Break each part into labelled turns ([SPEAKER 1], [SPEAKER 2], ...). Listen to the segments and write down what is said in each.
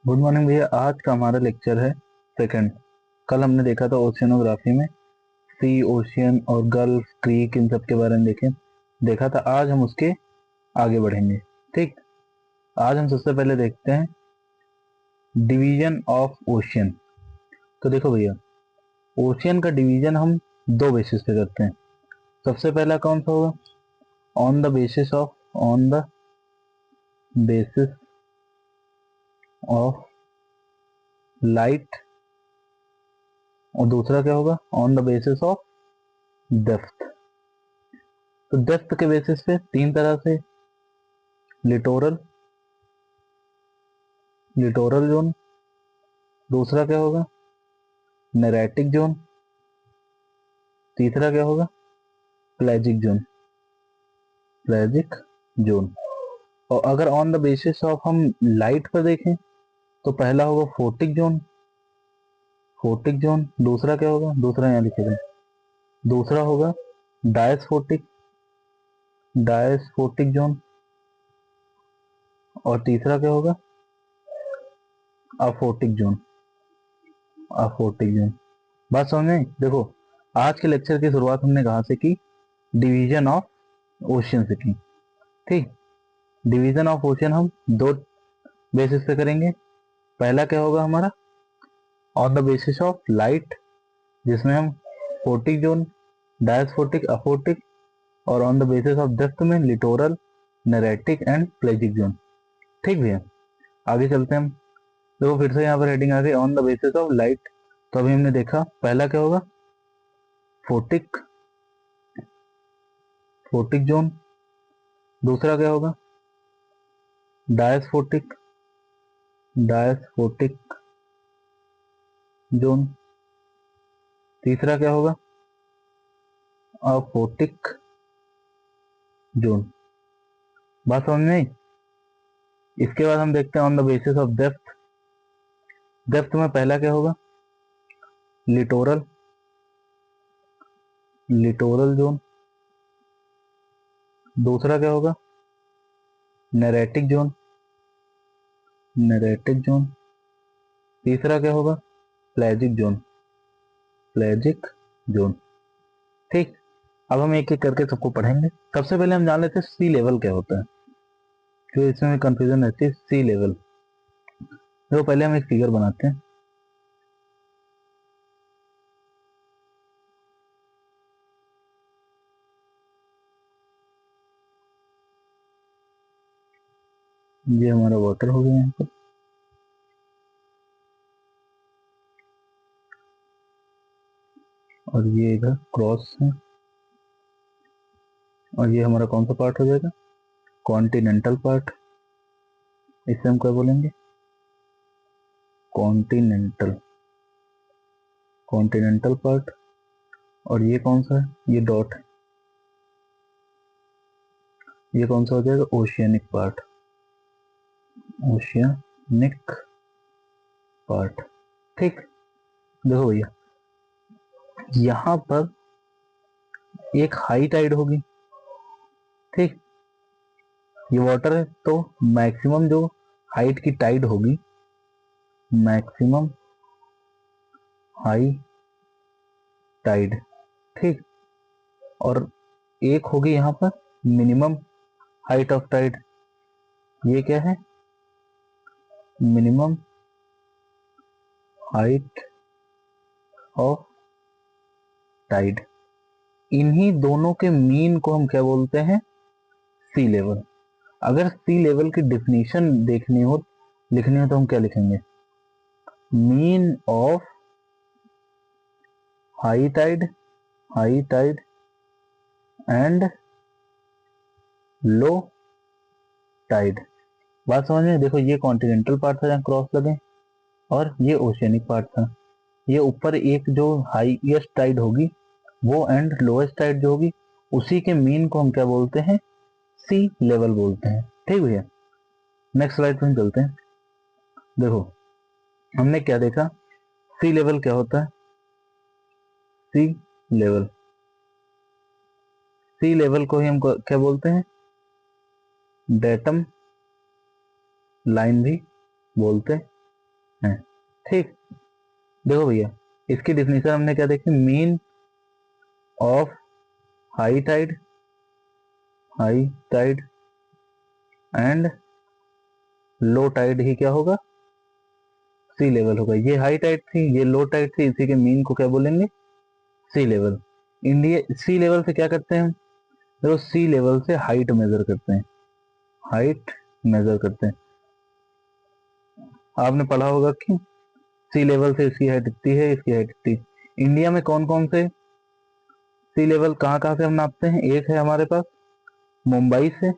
[SPEAKER 1] Good morning भैया। आज का हमारा लेक्चर है सेकंड। कल हमने देखा था ओशियनोग्राफी में सी, ओशियन और गल्फ, क्रीक, इन सब के बारे में देखा था। आज हम उसके आगे बढ़ेंगे। ठीक, आज हम सबसे पहले देखते हैं डिवीजन ऑफ ओशियन। तो देखो भैया, ओशियन का डिवीजन हम दो बेसिस पे करते हैं। सबसे पहला कौन सा होगा? On the basis of light, और दूसरा क्या होगा? On the basis of depth. तो डेप्थ के बेसिस पे तीन तरह से, लिटोरल जोन, दूसरा क्या होगा? नेरेटिक जोन, तीसरा क्या होगा? प्लेजिक जोन। और अगर ऑन द बेसिस ऑफ हम लाइट पर देखें तो पहला होगा फोटिक जोन। दूसरा क्या होगा? दूसरा यहाँ लिखेगा। दूसरा होगा डायस्फोटिक जोन, और तीसरा क्या होगा? Aphotic zone. बात समझ में आई? देखो, आज के लेक्चर की शुरुआत हमने कहाँ से की? डिवीजन ऑफ ओशियन से की। ठीक, डिवीजन ऑफ ओशियन हम दो बेसिस पे करेंगे। पहला क्या होगा हमारा? On the basis of light, जिसमें हम फोटिक जोन, डायस्फोटिक, अफोटिक, और on the basis of depth में लिटोरल, नेरेटिक एंड प्लेजिक जोन। ठीक भैया, आगे चलते हैं हम। देखो फिर से यहाँ पर हेडिंग आ गई on the basis of light. तो अभी हमने देखा पहला क्या होगा? Photic zone. दूसरा क्या होगा? डायस्फोटिक जोन। तीसरा क्या होगा? Aphotic zone. बात समझ में आई? इसके बाद हम देखते हैं on the basis of depth में पहला क्या होगा? Littoral zone. दूसरा क्या होगा? Neritic zone. तीसरा क्या होगा? प्लेजिक जोन। ठीक, अब हम एक एक करके सबको पढ़ेंगे। सबसे पहले हम जान लेते हैं सी लेवल क्या होता है, जो इसमें कंफ्यूजन रहती है। सी लेवल, देखो पहले हम एक फिगर बनाते हैं। ये हमारा वाटर हो गया यहाँ पर, और ये इधर क्रॉस है, और ये हमारा कौन सा पार्ट हो जाएगा? Continental part. इसे हम क्या बोलेंगे? Continental part. और ये कौन सा है? ये डॉट है। ये कौन सा हो जाएगा? Oceanic part. ठीक, देखो भैया, यहाँ पर एक हाई टाइड होगी। ठीक, ये वाटर है तो मैक्सिमम जो हाइट की टाइड होगी, मैक्सिमम हाई टाइड। ठीक, और एक होगी यहाँ पर मिनिमम हाइट ऑफ टाइड। ये क्या है? Minimum height of tide. इन्हीं दोनों के मीन को हम क्या बोलते हैं? Sea level. अगर सी लेवल की डिफिनीशन लिखनी हो तो हम क्या लिखेंगे? Mean of high tide and low tide. बात समझ में? देखो, ये कॉन्टिनेंटल पार्ट था जहाँ क्रॉस लगे, और ये ओशियनिक पार्ट था। ये ऊपर एक जो हाईएस्ट टाइड होगी वो, एंड लोएस्ट टाइड जो होगी, उसी के मीन को हम क्या बोलते हैं? सी लेवल बोलते हैं। ठीक भैया, नेक्स्ट स्लाइड पे हम चलते हैं। देखो, हमने क्या देखा? सी लेवल क्या होता है? सी लेवल को ही हम क्या बोलते हैं? डेटम लाइन भी बोलते है। ठीक, देखो भैया, इसकी डिफिनेशन हमने क्या देखी, mean of high tide and low tide ही क्या होगा, सी लेवल होगा। ये हाई टाइड थी, ये लो टाइड थी, इसी के मीन को क्या बोलेंगे, सी लेवल। इंडिया सी लेवल से क्या करते हैं हम, देखो सी लेवल से हाइट मेजर करते हैं, हाइट मेजर करते हैं। आपने पढ़ा होगा कि सी लेवल से इसकी हाइट इतनी है, इसकी हाइट इतनी। इंडिया में कौन कौन से सी लेवल कहाँ कहाँ से हम नापते हैं, एक है हमारे पास मुंबई से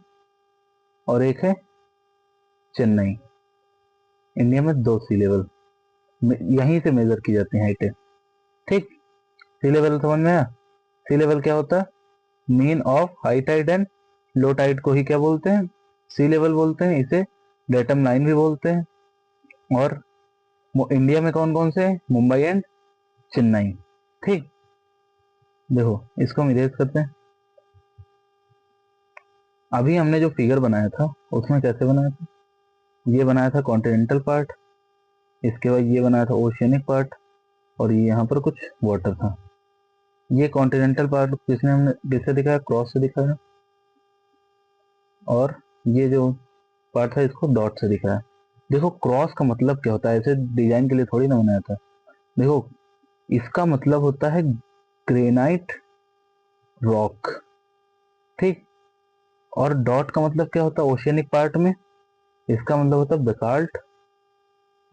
[SPEAKER 1] और एक है चेन्नई। इंडिया में 2 सी लेवल यहीं से मेजर की जाती हैं हाइटें। ठीक, सी लेवल समझ में आया। सी लेवल क्या होता है, mean of high tide and low tide को ही क्या बोलते हैं, सी लेवल बोलते हैं। इसे डेटम लाइन भी बोलते हैं। और इंडिया में कौन कौन से हैं, मुंबई एंड चेन्नई। ठीक, देखो इसको हम इरेज करते हैं। अभी हमने जो फिगर बनाया था उसमें कैसे बनाया था, ये बनाया था कॉन्टिनेंटल पार्ट, इसके बाद ये बनाया था ओशियनिक पार्ट, और ये यहाँ पर कुछ वाटर था। ये कॉन्टिनेंटल पार्ट किसने हमने किससे दिखाया, क्रॉस से दिखाया, और ये जो पार्ट था इसको डॉट से दिखाया। देखो क्रॉस का मतलब क्या होता है, ऐसे डिजाइन के लिए थोड़ी ना बनाया था। देखो इसका मतलब होता है ग्रेनाइट रॉक। ठीक, और डॉट का मतलब क्या होता है ओशियनिक पार्ट में, इसका मतलब होता है बेसाल्ट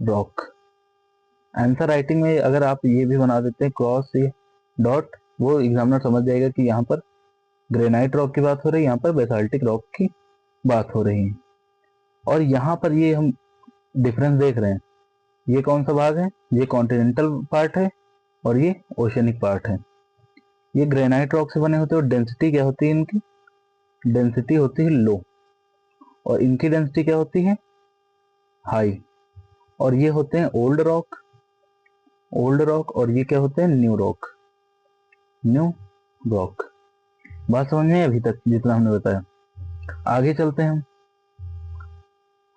[SPEAKER 1] रॉक। आंसर राइटिंग में अगर आप ये भी बना देते हैं क्रॉस ये डॉट, वो एग्जामिनर समझ जाएगा कि यहाँ पर ग्रेनाइट रॉक की बात हो रही है, यहाँ पर बेसाल्टिक रॉक की बात हो रही है। और यहाँ पर ये हम डिफरेंस देख रहे हैं, ये कौन सा भाग है, ये कॉन्टिनेंटल पार्ट है और ये ओशियनिक पार्ट है। ये ग्रेनाइट रॉक से बने होते हैं और डेंसिटी क्या होती है इनकी, डेंसिटी होती है लो, और इनकी डेंसिटी क्या होती है, हाई। और ये होते हैं ओल्ड रॉक, और ये क्या होते हैं, न्यू रॉक, न्यू रॉक। बात समझ में अभी तक जितना हमने बताया। आगे चलते हैं हम।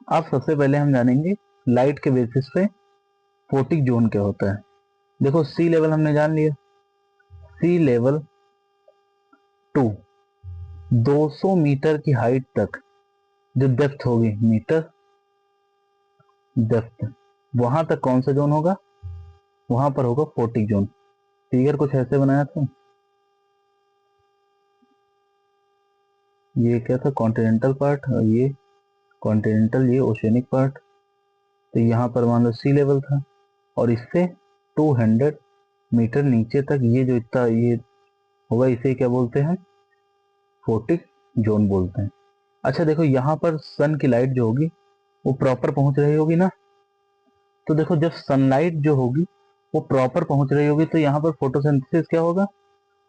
[SPEAKER 1] अब सबसे पहले हम जानेंगे लाइट के बेसिस पे फोटिक जोन क्या होता है। देखो सी लेवल हमने जान लिया, सी लेवल टू 200 मीटर की हाइट तक जो डेप्थ होगी, मीटर डेप्थ, वहां तक कौन सा जोन होगा, वहां पर होगा फोटिक जोन। फिगर कुछ ऐसे बनाया था, ये क्या था कॉन्टिनेंटल पार्ट, और ये कॉन्टिनेंटल, ये ओशियनिक पार्ट। तो यहाँ पर मान लो सी लेवल था, और इससे 200 मीटर नीचे तक ये जो इतना ये होगा, इसे क्या बोलते हैं, फोटिक जोन बोलते हैं। अच्छा देखो यहाँ पर सन की लाइट जो होगी वो प्रॉपर पहुंच रही होगी ना, तो देखो जब सनलाइट जो होगी वो प्रॉपर पहुंच रही होगी तो यहाँ पर फोटोसिंथेसिस क्या होगा,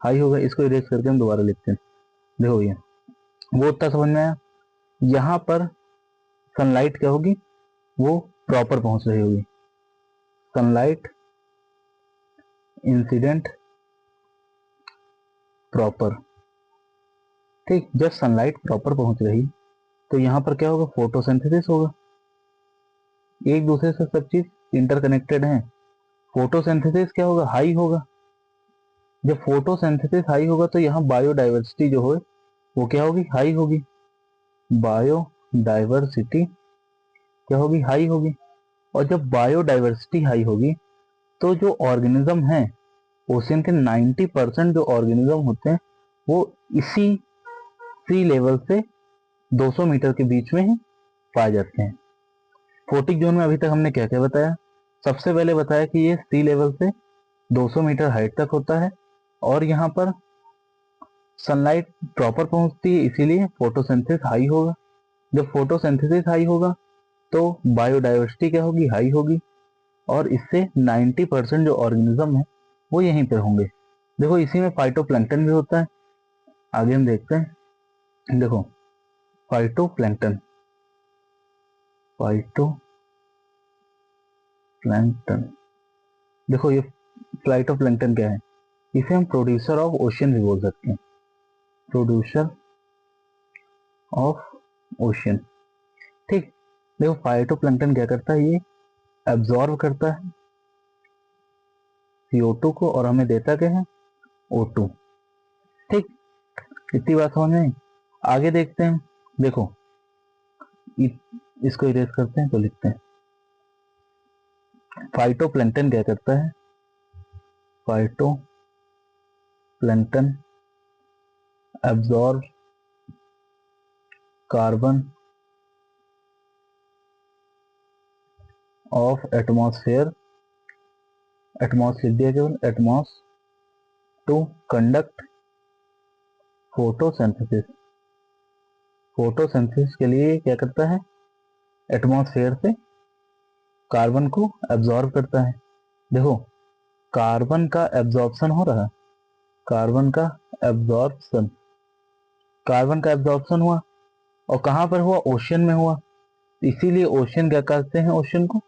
[SPEAKER 1] हाई होगा। इसको इरेज करके हम दोबारा लिखते हैं। देखो ये वो उतना समझ में आया। यहाँ पर सनलाइट क्या होगी, वो प्रॉपर पहुंच रही होगी, सनलाइट इंसिडेंट प्रॉपर। ठीक, जब सनलाइट प्रॉपर पहुंच रही तो यहाँ पर क्या होगा, फोटोसिंथेसिस होगा। एक दूसरे से सब चीज इंटरकनेक्टेड है। फोटोसिंथेसिस क्या होगा, हाई होगा। जब फोटोसिंथेसिस हाई होगा तो यहाँ बायोडाइवर्सिटी जो हो वो क्या होगी, हाई होगी। बायोडाइवर्सिटी क्या होगी, हाई होगी। और जब बायोडाइवर्सिटी हाई होगी तो जो ऑर्गेनिज्म है ओशियन के 90% जो ऑर्गेनिज्म होते हैं वो इसी सी लेवल से 200 मीटर के बीच में ही पाए जाते हैं। फोटिक जोन में अभी तक हमने क्या क्या बताया, सबसे पहले बताया कि ये सी लेवल से 200 मीटर हाइट तक होता है, और यहाँ पर सनलाइट प्रॉपर पहुंचती है इसीलिए फोटोसिंथेसिस हाई होगा। जब फोटोसिंथेसिस हाई होगा तो बायोडाइवर्सिटी क्या होगी, हाई होगी, और इससे 90% जो ऑर्गेनिज्म है वो यहीं पर होंगे। देखो इसी में फाइटोप्लैंक्टन भी होता है, आगे हम देखते हैं। देखो फाइटोप्लैंक्टन, फाइटोप्लैंक्टन, देखो ये फाइटोप्लैंक्टन क्या है, इसे हम प्रोड्यूसर ऑफ ओशियन भी बोल सकते हैं, प्रोड्यूसर ऑफ ओशियन। ठीक, देखो फाइटोप्लैंक्टन क्या करता है, ये एब्जॉर्ब करता है CO2 को और हमें देता क्या है O2। ठीक, इतनी बात समझ में। आगे देखते हैं। देखो इसको इरेज करते हैं तो लिखते हैं फाइटोप्लैंक्टन क्या करता है, phytoplankton absorb carbon of atmosphere, atmos लिख दिया केवल, atmos to conduct photosynthesis. Photosynthesis के लिए क्या करता है, एटमॉस्फेयर से कार्बन को एब्जॉर्ब करता है। देखो कार्बन का एब्जॉर्प्शन हो रहा है, कार्बन का एब्जॉर्प्शन, कार्बन का एब्जॉर्प्शन हुआ और कहां पर हुआ, ओशियन में हुआ। इसीलिए ओशियन क्या कहते हैं, ओशियन को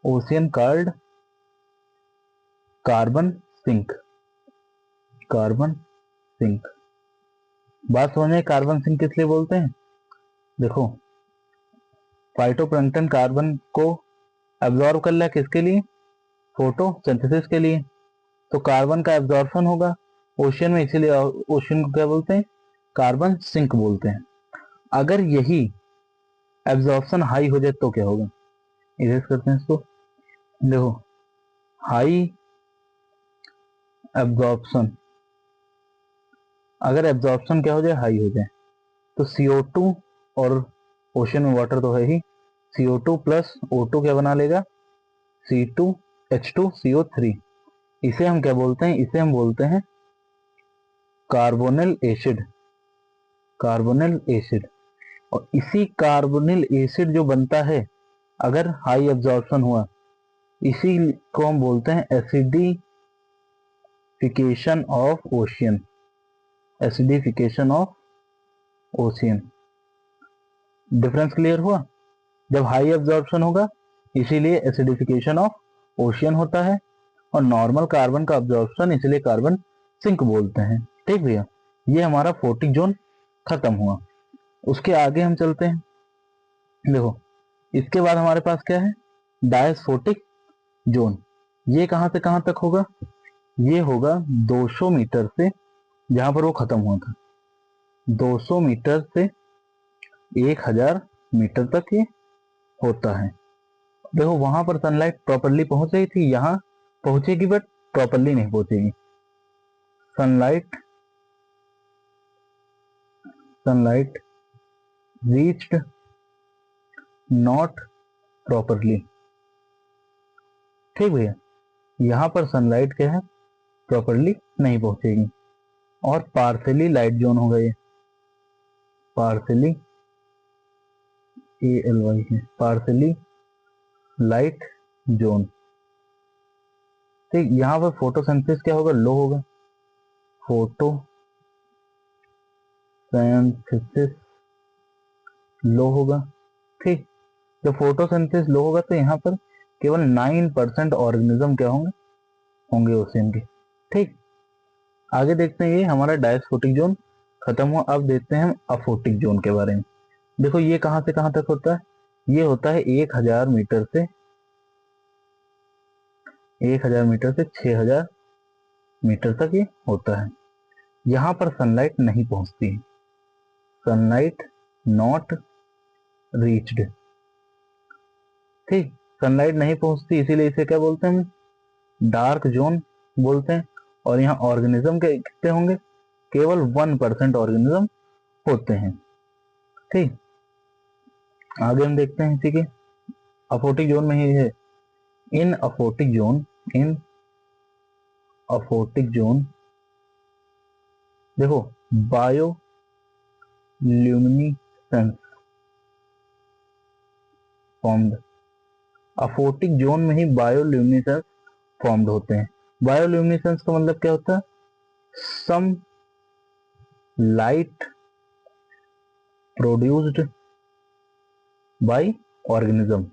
[SPEAKER 1] ocean called carbon sink, carbon sink. बात समझ में, कार्बन सिंक किस लिए बोलते हैं। देखो फाइटोप्लैंक्टन कार्बन को एब्जॉर्ब कर लिया, किसके लिए, फोटोसिंथेसिस के लिए। तो कार्बन का एब्जॉर्प्शन होगा ओशियन में, इसीलिए ओशियन को क्या बोलते हैं, कार्बन सिंक बोलते हैं। अगर यही एब्जॉर्प्शन हाई हो जाए तो क्या होगा, इरेज करते हैं इसको। देखो हाई एब्जॉर्प्शन, अगर एब्जॉर्प्शन क्या हो जाए, हाई हो जाए, तो CO2 और ओशन में वाटर तो है ही, CO2 प्लस O2 क्या बना लेगा, C2H2CO3। इसे हम क्या बोलते हैं, इसे हम बोलते हैं कार्बोनिल एसिड, कार्बोनिल एसिड। और इसी कार्बोनिल एसिड जो बनता है अगर हाई एब्जॉर्प्शन हुआ, इसी को हम बोलते हैं acidification of ocean, acidification of ocean. Difference clear हुआ, जब हाई एब्जॉर्प्शन होगा इसीलिए एसिडिफिकेशन ऑफ ओशियन होता है, और नॉर्मल कार्बन का एब्जॉर्प्शन इसलिए कार्बन सिंक बोलते हैं। ठीक भैया, ये हमारा फोटिक जोन खत्म हुआ। उसके आगे हम चलते हैं। देखो इसके बाद हमारे पास क्या है, डायस्फोटिक जोन। ये कहां से कहां तक होगा, ये होगा 200 मीटर से, जहां पर वो खत्म हुआ था 200 मीटर से 1000 मीटर तक ये होता है। देखो वहां पर सनलाइट प्रॉपरली पहुंच रही थी, यहाँ पहुंचेगी बट प्रॉपरली नहीं पहुंचेगी। Sunlight sunlight reached not properly. ठीक भैया, यहाँ पर सनलाइट क्या है, प्रॉपरली नहीं पहुंचेगी, और पार्सली लाइट जोन होगा ये, पार्सली ALY है, पार्सली लाइट जोन। ठीक, यहाँ पर फोटोसिंथेसिस क्या होगा, लो होगा, फोटोसिंथेसिस लो होगा। ठीक, जब फोटोसिंथेसिस लो होगा तो यहाँ पर केवल 9% ऑर्गेनिज्म क्या होंगे, होंगे ओशियन के। ठीक, आगे देखते हैं, ये हमारा डायस्फोटिक जोन खत्म हुआ। अब देखते हैं हम अफोटिक जोन के बारे में। देखो ये कहां से कहां तक होता है, ये होता है 1000 मीटर से 6000 मीटर तक ये होता है। यहाँ पर सनलाइट नहीं पहुंचती है, सनलाइट नॉट रीच्ड। ठीक, सनलाइट नहीं पहुंचती इसीलिए इसे क्या बोलते हैं, डार्क जोन बोलते हैं। और यहाँ ऑर्गेनिज्म के कितने होंगे, केवल 1% ऑर्गेनिज्म होते हैं। ठीक, आगे हम देखते हैं इसी के अफोटिक जोन में ही है। इन अफोटिक जोन देखो बायोल्यूमिनेसेंस फॉर्म्ड, अफोटिक जोन में ही बायोल्यूमिनेसेंस फॉर्म्ड होते हैं। बायोल्यूमिनेसेंस का मतलब क्या होता है, some light produced by organism.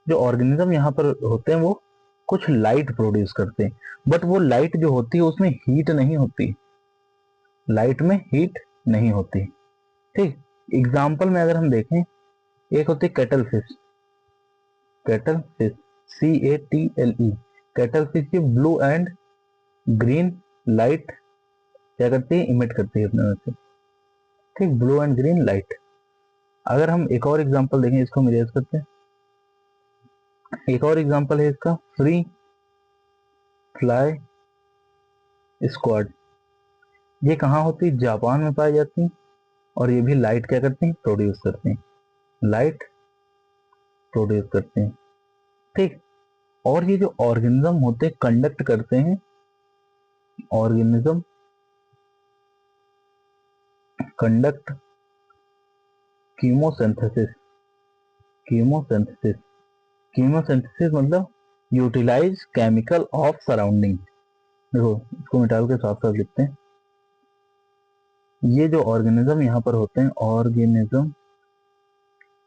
[SPEAKER 1] जो ऑर्गेनिज्म यहाँ पर होते हैं वो कुछ लाइट प्रोड्यूस करते हैं, बट वो लाइट जो होती है उसमें हीट नहीं होती, लाइट में हीट नहीं होती। ठीक, एग्जाम्पल में अगर हम देखें, एक होती है cattle fish, cattle fish CATLE, cattle fish की ब्लू एंड ग्रीन लाइट क्या करती है, इमिट करती है अपने में से, ठीक, ब्लू एंड ग्रीन लाइट। अगर हम एक और एग्जांपल देखें, इसको हम इरेज करते हैं। एक और एग्जांपल है इसका, फ्री फ्लाई स्क्वाड। ये कहाँ होती है, जापान में पाई जाती है, और ये भी लाइट क्या करती हैं, प्रोड्यूस करती हैं, लाइट प्रोड्यूस करते हैं, ठीक। और ये जो ऑर्गेनिज्म होते हैं कंडक्ट करते हैं, organism conduct chemosynthesis, chemosynthesis, chemosynthesis मतलब यूटिलाइज केमिकल ऑफ सराउंडिंग। देखो इसको मिटा के साथ साथ लिखते हैं। ये जो ऑर्गेनिज्म यहाँ पर होते हैं, ऑर्गेनिज्म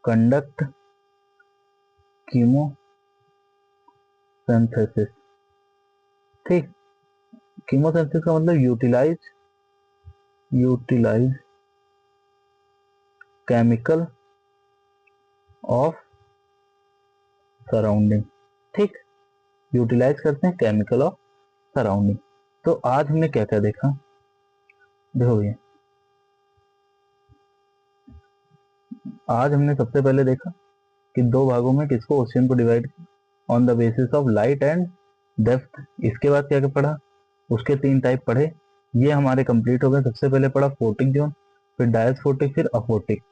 [SPEAKER 1] कंडक्ट कीमोसिंथेसिस, ठीक। कीमोसिंथेसिस का मतलब यूटिलाइज केमिकल ऑफ सराउंडिंग, ठीक, यूटिलाइज करते हैं केमिकल ऑफ सराउंडिंग। तो आज हमने क्या क्या देखा, देखो ये आज हमने सबसे पहले देखा कि दो भागों में किसको, ओशियन को divide on the basis of light and depth. इसके बाद क्या क्या पढ़ा, उसके 3 टाइप पढ़े, ये हमारे कंप्लीट हो गए। सबसे पहले पढ़ा फोटिक जोन, फिर डायस्फोटिक, फिर अफोटिक,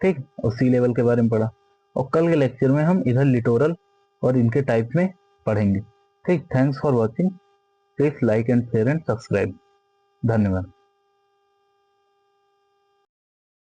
[SPEAKER 1] ठीक, और सी लेवल के बारे में पढ़ा। और कल के लेक्चर में हम इधर लिटोरल और इनके टाइप में पढ़ेंगे, ठीक। Thanks for watching, please like and share and subscribe. धन्यवाद।